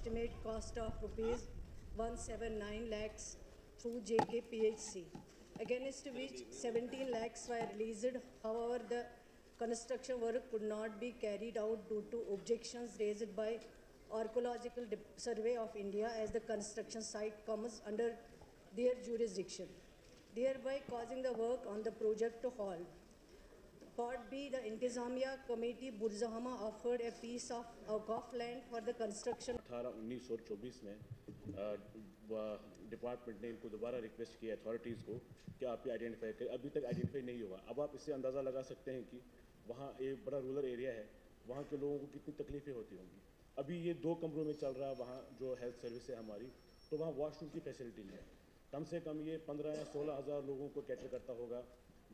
estimate cost of rupees 179 lakhs through JKPHC, against which 17 lakhs were released. However, the construction work could not be carried out due to objections raised by Archaeological Survey of India, as the construction site comes under their jurisdiction, thereby causing the work on the project to halt. Part B, the Intizamiya Committee Burzahama offered a piece of Awqaf land for the construction. 18, 19 और 24 में department ने इनको दोबारा request किया authorities को कि आप ये आइडेंटिफाई करें, अभी तक आइडेंटिफाई नहीं हुआ। अब आप इससे अंदाज़ा लगा सकते हैं कि वहाँ एक बड़ा रूरल एरिया है, वहाँ के लोगों को कितनी तकलीफ़ें होती होंगी। अभी ये 2 कमरों में चल रहा है वहाँ जो हेल्थ सर्विस है हमारी, तो वहाँ वॉशरूम की फैसिलिटी नहीं है। कम से कम ये 15 या 16 हज़ार लोगों को कैटर करता होगा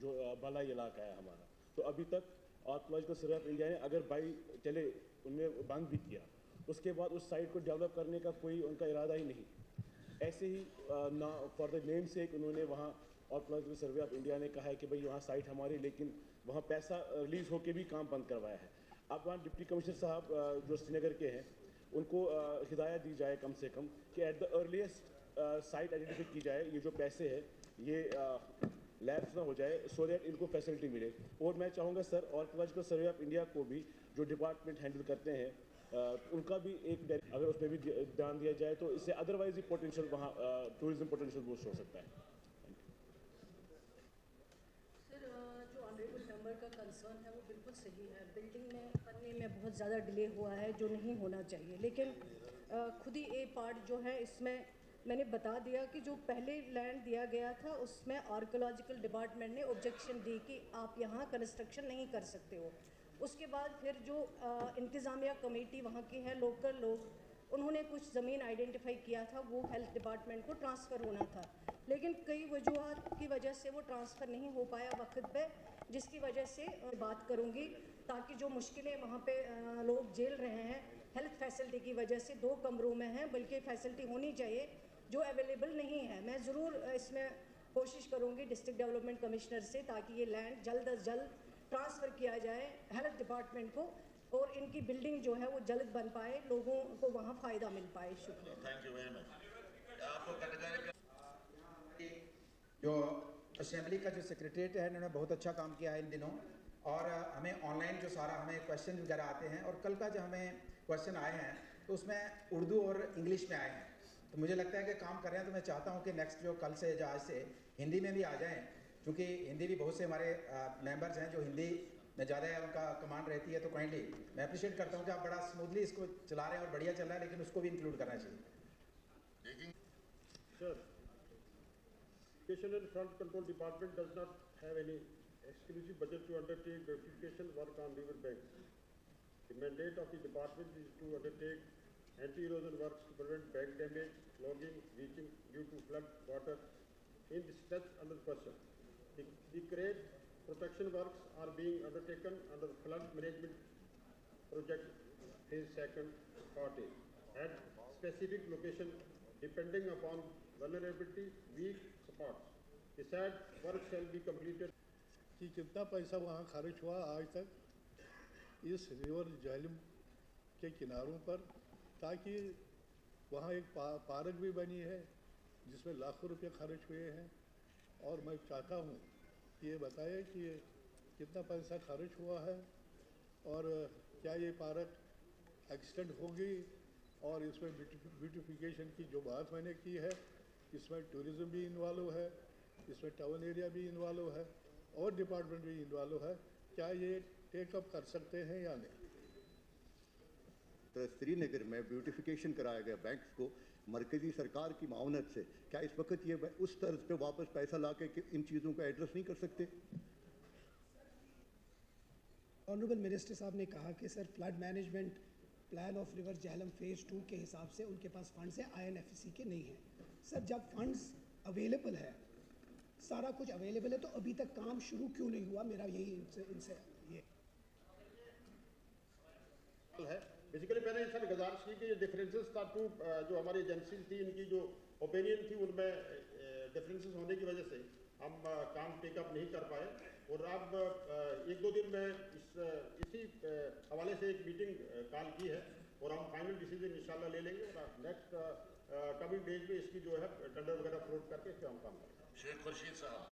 जो बलाई इलाका है हमारा। तो अभी तक आर्कियोलॉजिकल सर्वे ऑफ इंडिया ने अगर बाई चले उनमें बंद भी किया, उसके बाद उस साइट को डेवलप करने का कोई उनका इरादा ही नहीं। ऐसे ही ना फॉर द नेम से उन्होंने वहाँ आर्कियोलॉजिकल सर्वे ऑफ इंडिया ने कहा है कि भाई वहाँ साइट हमारी, लेकिन वहाँ पैसा रिलीज़ होकर भी काम बंद करवाया है। अब वहाँ डिप्टी कमिश्नर साहब जो श्रीनगर के हैं उनको हिदायत दी जाए कम से कम कि at the earliest site identify की जाए, ये जो पैसे है ये लैब्स ना हो जाए, सो दैट इनको फैसिलिटी मिले। और मैं चाहूँगा sir archaeological survey of India को भी जो डिपार्टमेंट हैंडल करते हैं उनका भी एक अगर उसमें भी ध्यान दिया जाए तो इससे अदरवाइज ही पोटेंशियल वहाँ टूरिज्म पोटेंशियल बूस्ट हो सकता है। सर, जो ऑनरेबल मेंबर का कंसर्न है वो बिल्कुल सही है। बिल्डिंग में बनने में बहुत ज़्यादा डिले हुआ है जो नहीं होना चाहिए, लेकिन खुद ही ये पार्ट जो है इसमें मैंने बता दिया कि जो पहले लैंड दिया गया था उसमें आर्कियोलॉजिकल डिपार्टमेंट ने ऑब्जेक्शन दी कि आप यहाँ कंस्ट्रक्शन नहीं कर सकते हो। उसके बाद फिर जो इंतज़ामिया कमेटी वहाँ की है, लोकल लोग, उन्होंने कुछ ज़मीन आइडेंटिफाई किया था, वो हेल्थ डिपार्टमेंट को ट्रांसफ़र होना था, लेकिन कई वजूहत की वजह से वो ट्रांसफ़र नहीं हो पाया वक्त पे, जिसकी वजह से बात करूँगी ताकि जो मुश्किलें वहाँ पे लोग झेल रहे हैं हेल्थ फैसिलिटी की वजह से, 2 कमरों में हैं, बल्कि फैसिलिटी होनी चाहिए जो अवेलेबल नहीं है। मैं ज़रूर इसमें कोशिश करूँगी डिस्ट्रिक्ट डेवलपमेंट कमिश्नर से ताकि ये लैंड जल्द अज जल्द ट्रांसफ़र किया जाए हेल्थ डिपार्टमेंट को और इनकी बिल्डिंग जो है वो जल्द बन पाए, लोगों को वहाँ फ़ायदा मिल पाए। शुक्रिया। Thank you very much. जो असेंबली का जो सेक्रेटरीट है इन्होंने बहुत अच्छा काम किया है इन दिनों, और हमें ऑनलाइन जो सारा हमें क्वेश्चन वगैरह आते हैं, और कल का जो हमें क्वेश्चन आए हैं तो उसमें उर्दू और इंग्लिश में आए हैं, तो मुझे लगता है कि काम कर रहे हैं। तो मैं चाहता हूं कि नेक्स्ट जो कल से जो आज से हिंदी में भी आ जाएं, क्योंकि हिंदी भी बहुत से हमारे मेंबर्स हैं जो हिंदी में ज़्यादा उनका कमांड रहती है। तो काइंडली मैं अप्रिशिएट करता हूं कि आप बड़ा स्मूथली इसको चला रहे हैं और बढ़िया चल रहा है, लेकिन उसको भी इंक्लूड करना चाहिए। Sir, Education and Flood Control Department does not have any exclusive budget to undertake beautification work on river banks. The mandate of the department is to undertake anti-erosion works to prevent bank damage, clogging, leaching due to flood water in the stretch under question. The crane protection works are being undertaken under the flood management project phase 2 part A at specific location depending upon vulnerability weak spots. The said work shall be completed. कि कितना पैसा वहाँ खर्च हुआ आज तक इस river Jhelum के किनारों पर, ताकि वहाँ एक पार्क भी बनी है जिसमें लाखों रुपए खर्च हुए हैं। और मैं चाहता हूँ कि ये बताएं कि कितना पैसा खर्च हुआ है और क्या ये पार्क एक्सटेंड होगी, और इसमें ब्यूटिफिकेशन की जो बात मैंने की है इसमें टूरिज़्म भी इन्वॉल्व है, इसमें टाउन एरिया भी इन्वॉल्व है और डिपार्टमेंट भी इन्वॉल्व है। क्या ये टेकअप कर सकते हैं या नहीं? तो श्रीनगर में ब्यूटिफिकेशन कराया गया बैंक्स को मरकज़ी सरकार की मावनत से, क्या इस वक्त ये उस तर्ज पे वापस पैसा ला के इन चीज़ों को एड्रेस नहीं कर सकते? ऑनरेबल मिनिस्टर साहब ने कहा कि sir flood management plan of river Jhelum phase 2 के हिसाब से उनके पास फंड्स हैं, INFC के नहीं हैं। सर जब फंड्स अवेलेबल है, सारा कुछ अवेलेबल है, तो अभी तक काम शुरू क्यों नहीं हुआ? मेरा यही इनसे ये है। बेसिकली मैंने सर गुजारिश की कि ये डिफरेंसेस था टू जो हमारी एजेंसी थी, इनकी जो ओपिनियन थी उनमें डिफरेंसेस होने की वजह से हम काम टेकअप नहीं कर पाए। और अब 1-2 दिन में इसी हवाले से एक मीटिंग कॉल की है और हम फाइनल डिसीजन इंशाल्लाह ले लेंगे और नेक्स्ट कमिंग डेज में इसकी जो है टेंडर वगैरह फ्लोट करके इस पर हम काम करेंगे। शेख खुर्शीद साहब